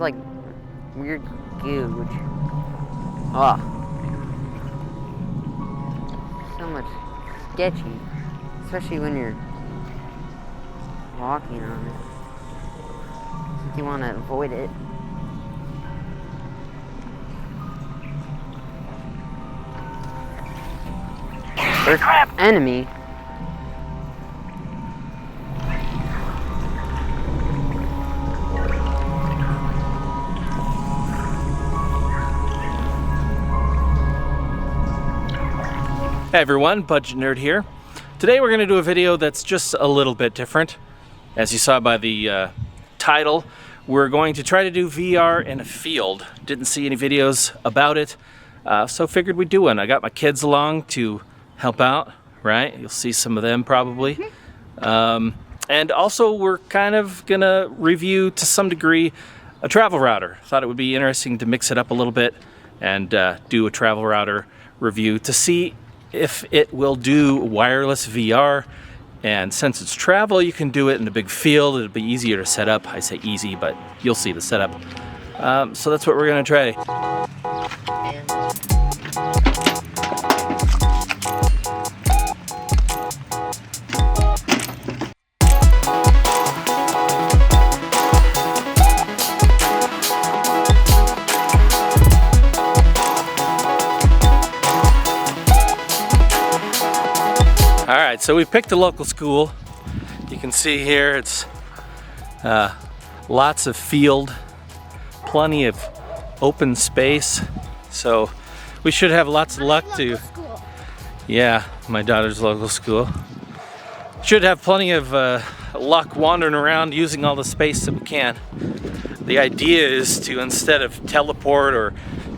like weird goo. Ah. So much sketchy. Especially when you're walking on it. If you want to avoid it. First enemy. Hey everyone, Budget Nerd here. Today we're going to do a video that's just a little bit different. As you saw by the title, we're going to try to do VR in a field. Didn't see any videos about it, so figured we'd do one. I got my kids along to help out, right? You'll see some of them probably. And also we're kind of going to review to some degree a travel router. Thought it would be interesting to mix it up a little bit and do a travel router review to see if it will do wireless VR. And since it's travel, you can do it in a big field. It'll be easier to set up. I say easy, but you'll see the setup. So that's what we're gonna try. Alright, so we picked a local school. You can see here it's lots of field, plenty of open space. So we should have lots of luck to... Yeah, my daughter's local school. Should have plenty of luck wandering around using all the space that we can. The idea is to, instead of teleport or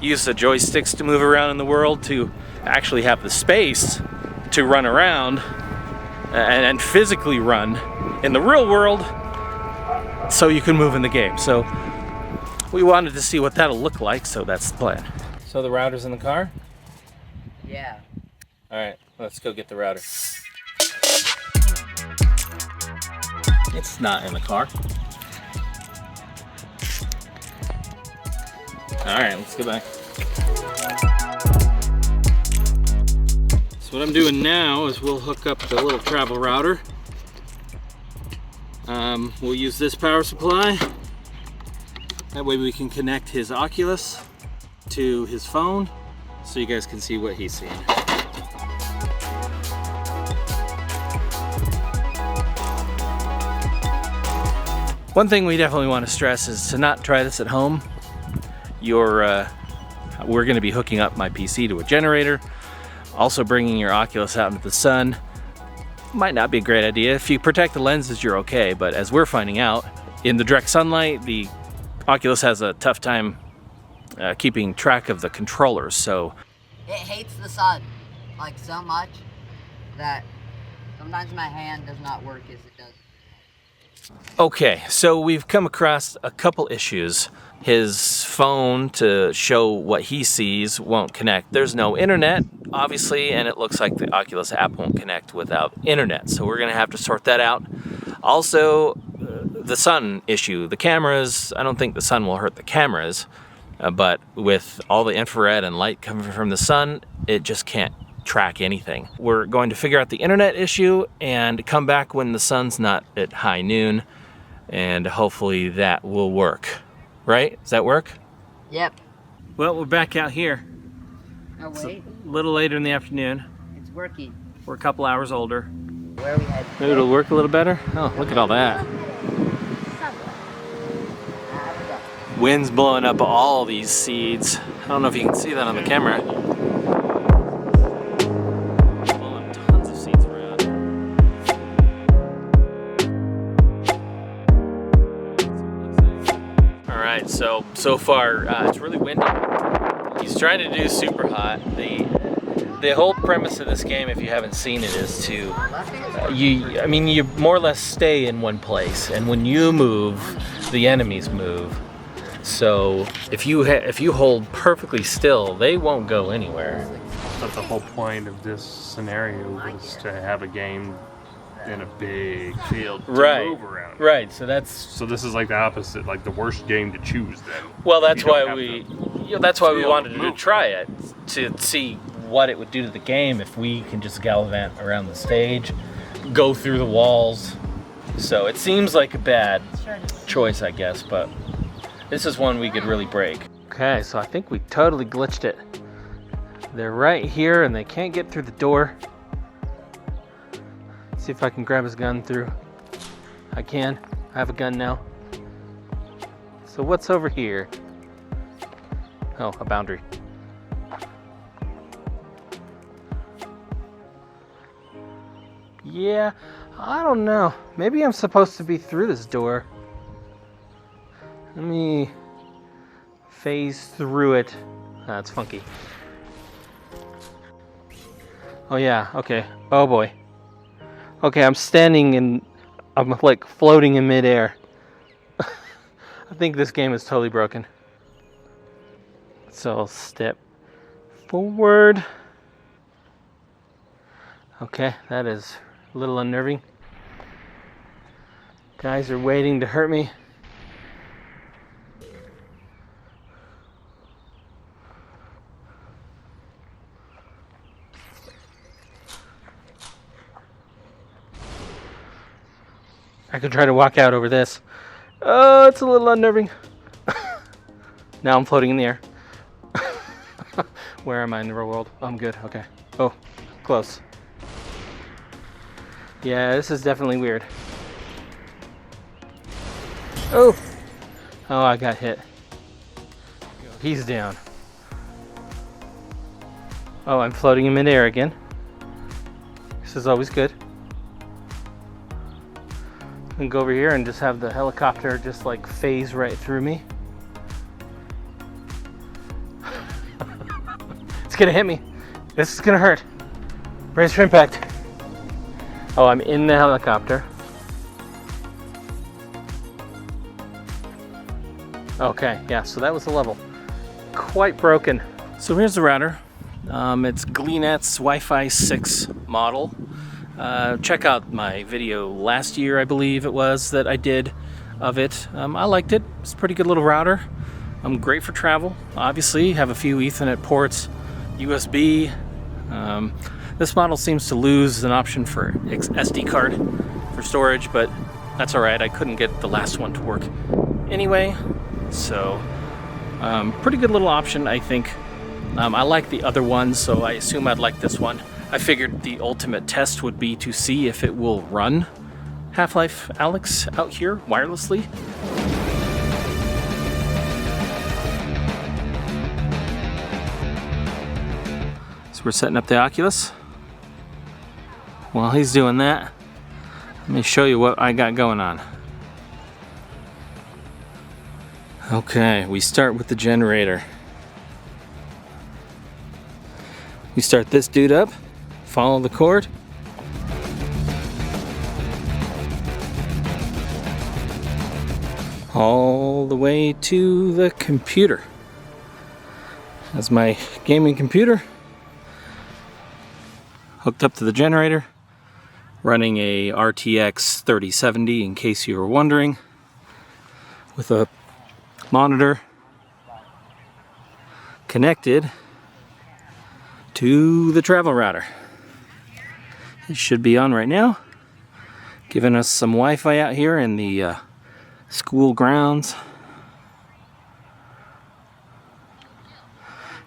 use the joysticks to move around in the world, to actually have the space to run around and physically run in the real world so you can move in the game. So we wanted to see what that'll look like, so that's the plan. So the router's in the car? Yeah. Alright, let's go get the router. It's not in the car. Alright, let's go back. So what I'm doing now is we'll hook up the little travel router. We'll use this power supply. That way we can connect his Oculus to his phone so you guys can see what he's seeing. One thing we definitely want to stress is to not try this at home. We're going to be hooking up my PC to a generator. Also, bringing your Oculus out into the sun might not be a great idea. If you protect the lenses, you're okay, but as we're finding out, in the direct sunlight, the Oculus has a tough time keeping track of the controllers, so... It hates the sun, like, so much that sometimes my hand does not work as it does. Okay, so we've come across a couple issues. His phone, to show what he sees, won't connect. There's no internet, obviously, and it looks like the Oculus app won't connect without internet, so we're gonna have to sort that out. Also, the sun issue. The cameras, I don't think the sun will hurt the cameras, but with all the infrared and light coming from the sun, it just can't track anything. We're going to figure out the internet issue and come back when the sun's not at high noon, and hopefully that will work. Right? Does that work? Yep. Well, we're back out here. Oh, wait. It's a little later in the afternoon. It's working. We're a couple hours older. Where are we headed? Maybe it'll work a little better. Oh, look at all that. Wind's blowing up all these seeds. I don't know if you can see that on the camera. Blowing tons of seeds around. Alright, so far it's really windy. He's trying to do SuperHot. The whole premise of this game, if you haven't seen it, is to you more or less stay in one place, and when you move, the enemies move. So if you hold perfectly still, they won't go anywhere. But the whole point of this scenario was to have a game and a big field to Right. move around. Right. So that's So this is like the opposite, like the worst game to choose then. well. That's You don't why have we. to- Yeah, that's why we be able to wanted to move. try it to see what it would do to the game if we can just gallivant around the stage, go through the walls. So it seems like a bad choice, I guess, but this is one we could really break. Okay, so I think we totally glitched it. They're right here and they can't get through the door. Let's see if I can grab his gun through. I can. I have a gun now. So what's over here? Oh, a boundary. Yeah, I don't know. Maybe I'm supposed to be through this door. Let me phase through it. That's funky. Oh yeah, okay. Oh boy. Okay, I'm standing and I'm like floating in midair. I think this game is totally broken. So I'll step forward. Okay, that is a little unnerving. Guys are waiting to hurt me. I could try to walk out over this. Oh, it's a little unnerving. Now I'm floating in the air. Where am I in the real world? I'm good, okay. Oh, close. Yeah, this is definitely weird. Oh! Oh, I got hit. He's down. Oh, I'm floating in midair again. This is always good. I can go over here and just have the helicopter just like phase right through me. It's gonna hit me. This is gonna hurt. Brace for impact. Oh, I'm in the helicopter. Okay, yeah, so that was the level. Quite broken. So here's the router. It's GL-iNet's Wi-Fi 6 model. Check out my video last year, I believe it was, that I did of it. I liked it. It's a pretty good little router. Great for travel. Obviously, have a few Ethernet ports, USB. This model seems to lose an option for SD card for storage, but that's all right. I couldn't get the last one to work anyway. So, pretty good little option, I think. I like the other one, so I assume I'd like this one. I figured the ultimate test would be to see if it will run Half-Life Alyx out here wirelessly. So we're setting up the Oculus. While he's doing that, let me show you what I got going on. Okay, we start with the generator. We start this dude up, follow the cord. All the way to the computer. That's my gaming computer. Hooked up to the generator. Running a RTX 3070 in case you were wondering. With a monitor connected to the travel router. It should be on right now, giving us some Wi-Fi out here in the school grounds.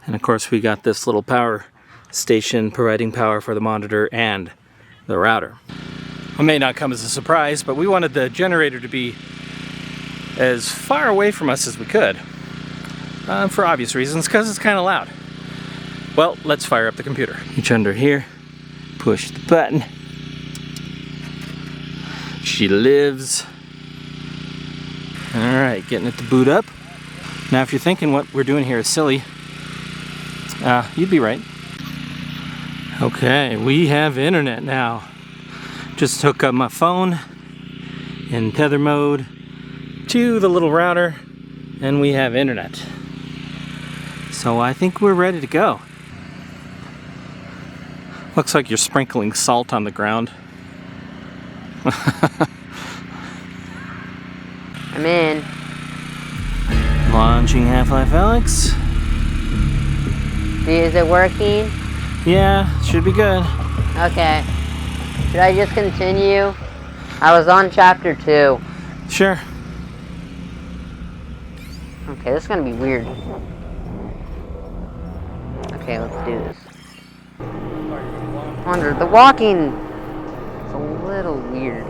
And of course we got this little power station providing power for the monitor and the router. It may not come as a surprise, but we wanted the generator to be as far away from us as we could, for obvious reasons, because it's kind of loud. Well, let's fire up the computer. Reach under here, push the button. She lives. Alright, getting it to boot up. Now if you're thinking what we're doing here is silly, you'd be right. Okay, we have internet now. Just hook up my phone in tether mode to the little router, and we have internet. So I think we're ready to go. Looks like you're sprinkling salt on the ground. I'm in. Launching Half-Life Alyx. See, is it working? Yeah, should be good. Okay. Should I just continue? I was on chapter 2. Sure. Okay, this is gonna be weird. Okay, let's do this. Wonder, the walking is a little weird.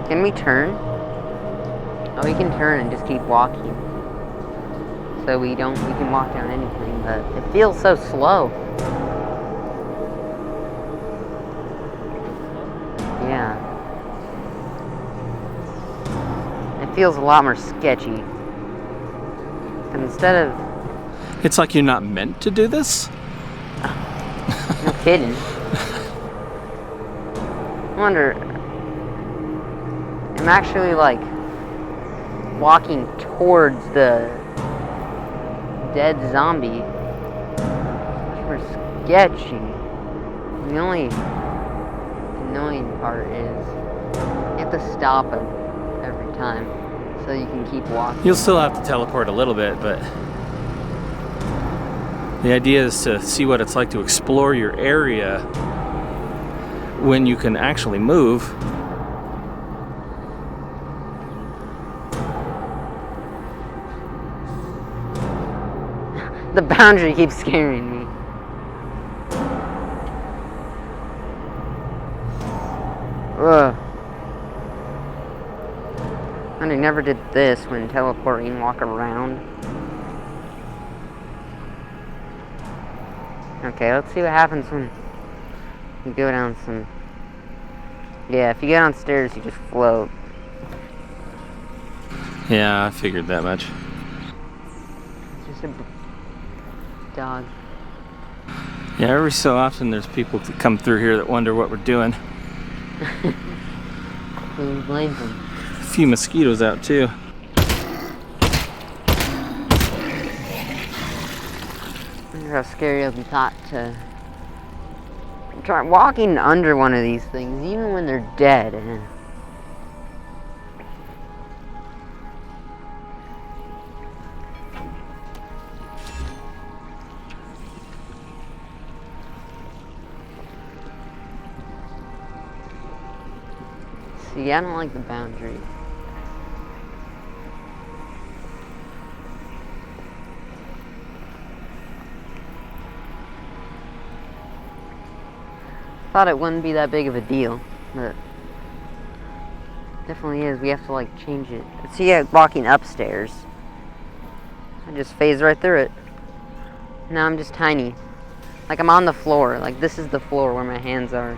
Can we turn? Oh, we can turn and just keep walking. So we can walk down anything, but it feels so slow. Yeah. It feels a lot more sketchy. And instead of... It's like you're not meant to do this? No kidding. I wonder... I'm actually, like, walking towards the dead zombie. Super sketchy. The only annoying part is you have to stop it every time so you can keep walking. You'll still have to teleport a little bit, but the idea is to see what it's like to explore your area when you can actually move. The boundary keeps scaring me. Ugh. And I never did this when teleporting, walk around. Okay, let's see what happens when you go down some... Yeah, if you get on stairs, you just float. Yeah, I figured that much. It's just a dog. Yeah, every so often there's people that come through here that wonder what we're doing. Who blames them? A few mosquitoes out too. I wonder how scary it'll be thought to try walking under one of these things, even when they're dead. See, I don't like the boundary. Thought it wouldn't be that big of a deal, but it definitely is. We have to like change it. See, walking upstairs, I just phase right through it. Now I'm just tiny. Like I'm on the floor. Like this is the floor where my hands are.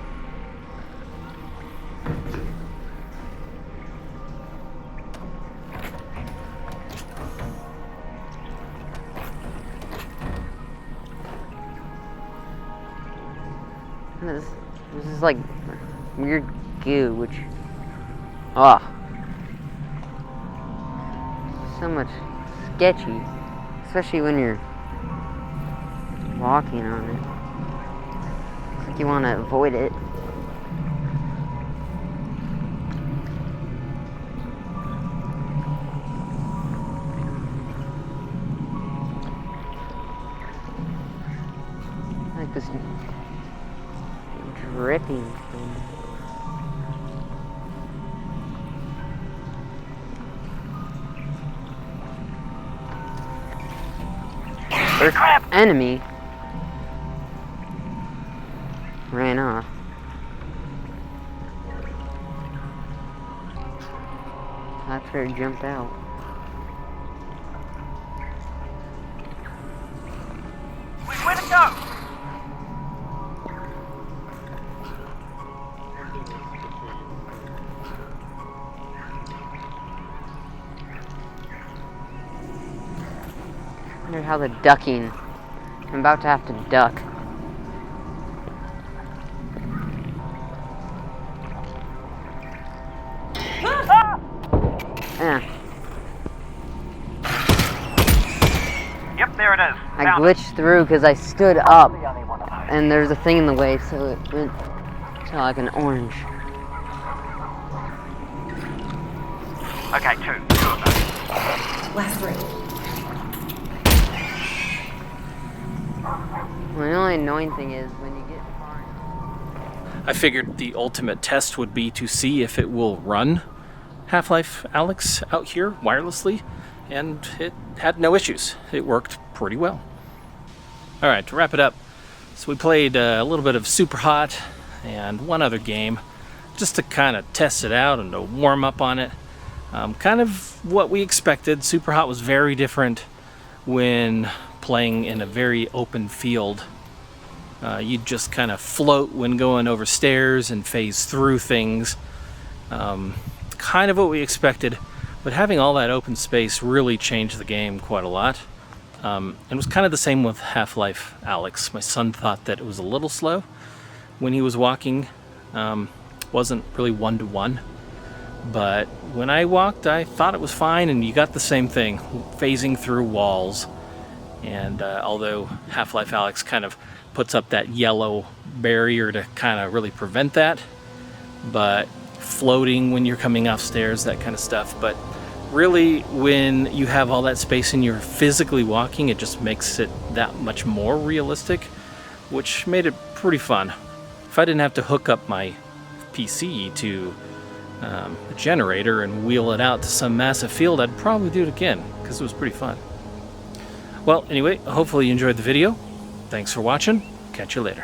This is like weird goo, which so much sketchy, especially when you're walking on it. It's like you want to avoid it. Like this dripping thing. First enemy ran off. That's where it jumped out. Where to go? I wonder how the ducking. I'm about to have to duck. Yeah. Yep, there it is. I Found glitched through because I stood up and there's a thing in the way, so it went to like an orange. Okay, 2. Last 3. Well, the only annoying thing is when you get far. I figured the ultimate test would be to see if it will run Half-Life Alyx out here wirelessly, and it had no issues. It worked pretty well. All right, to wrap it up, so we played a little bit of SuperHot and one other game just to kind of test it out and to warm up on it. Kind of what we expected. SuperHot was very different when playing in a very open field. You'd just kind of float when going over stairs and phase through things. Kind of what we expected, but having all that open space really changed the game quite a lot. It was kind of the same with Half-Life Alyx. My son thought that it was a little slow when he was walking. Wasn't really one-to-one. But when I walked, I thought it was fine, and you got the same thing, phasing through walls. And although Half-Life Alyx kind of puts up that yellow barrier to kind of really prevent that, but floating when you're coming off stairs, that kind of stuff. But really, when you have all that space and you're physically walking, it just makes it that much more realistic, which made it pretty fun. If I didn't have to hook up my PC to a generator and wheel it out to some massive field, I'd probably do it again, because it was pretty fun. Well, anyway, hopefully you enjoyed the video. Thanks for watching. Catch you later.